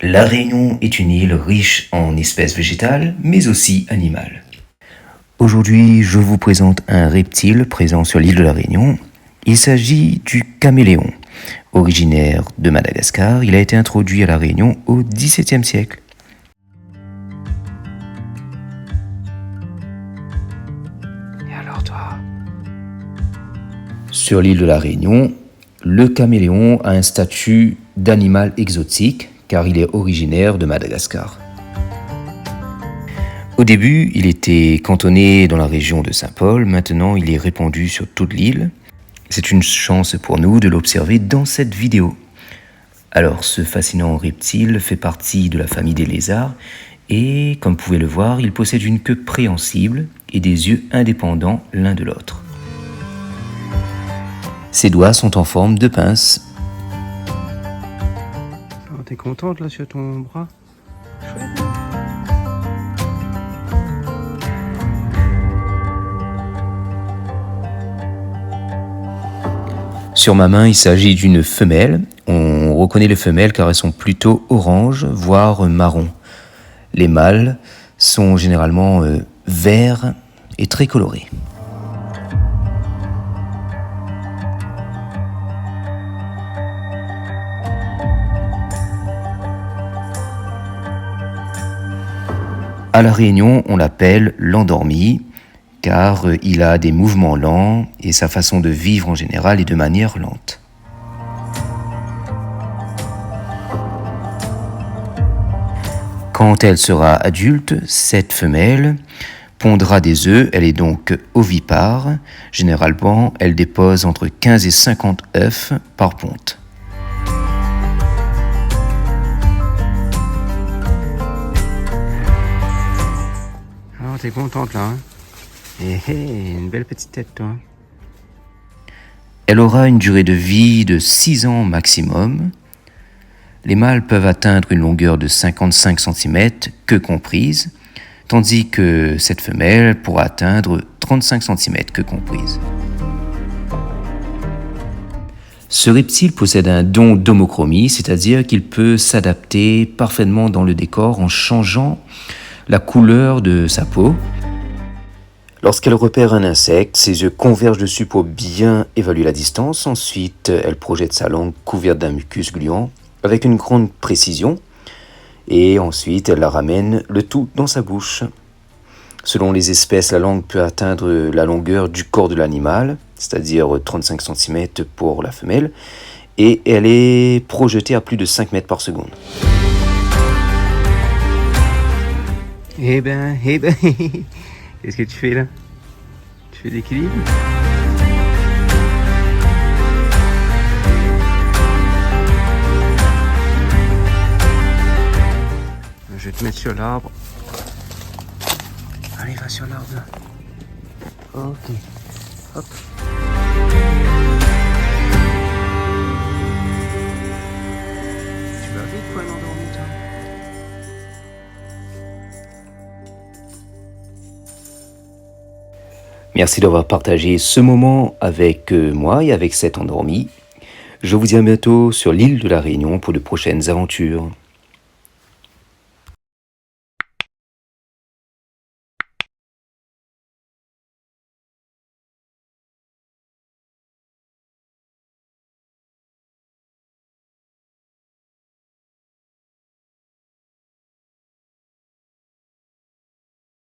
La Réunion est une île riche en espèces végétales, mais aussi animales. Aujourd'hui, je vous présente un reptile présent sur l'île de la Réunion. Il s'agit du caméléon. Originaire de Madagascar, il a été introduit à la Réunion au XVIIe siècle. Et alors toi? Sur l'île de la Réunion, le caméléon a un statut d'animal exotique car il est originaire de Madagascar. Au début, il était cantonné dans la région de Saint-Paul, maintenant il est répandu sur toute l'île. C'est une chance pour nous de l'observer dans cette vidéo. Alors, ce fascinant reptile fait partie de la famille des lézards et, comme vous pouvez le voir, il possède une queue préhensible et des yeux indépendants l'un de l'autre. Ses doigts sont en forme de pince. Oh, t'es contente là sur ton bras? Chouette. Sur ma main, il s'agit d'une femelle. On reconnaît les femelles car elles sont plutôt orange, voire marron. Les mâles sont généralement verts et très colorés. À La Réunion, on l'appelle l'endormi, car il a des mouvements lents et sa façon de vivre en général est de manière lente. Quand elle sera adulte, cette femelle pondra des œufs, elle est donc ovipare. Généralement, elle dépose entre 15 et 50 œufs par ponte. Alors t'es contente là, hein? Une belle petite tête toi. Elle aura une durée de vie de 6 ans maximum. Les mâles peuvent atteindre une longueur de 55 cm, queue comprise, tandis que cette femelle pourra atteindre 35 cm, queue comprise. Ce reptile possède un don d'homochromie, c'est-à-dire qu'il peut s'adapter parfaitement dans le décor en changeant la couleur de sa peau. Lorsqu'elle repère un insecte, ses yeux convergent dessus pour bien évaluer la distance. Ensuite, elle projette sa langue couverte d'un mucus gluant avec une grande précision. Et ensuite, elle la ramène le tout dans sa bouche. Selon les espèces, la langue peut atteindre la longueur du corps de l'animal, c'est-à-dire 35 cm pour la femelle. Et elle est projetée à plus de 5 mètres par seconde. Eh ben, qu'est-ce que tu fais là? Tu fais l'équilibre? Je vais te mettre sur l'arbre. Allez, va sur l'arbre là. Ok. Hop. Tu vas vite quoi, l'endormi toi? Merci d'avoir partagé ce moment avec moi et avec cet endormi. Je vous dis à bientôt sur l'île de la Réunion pour de prochaines aventures.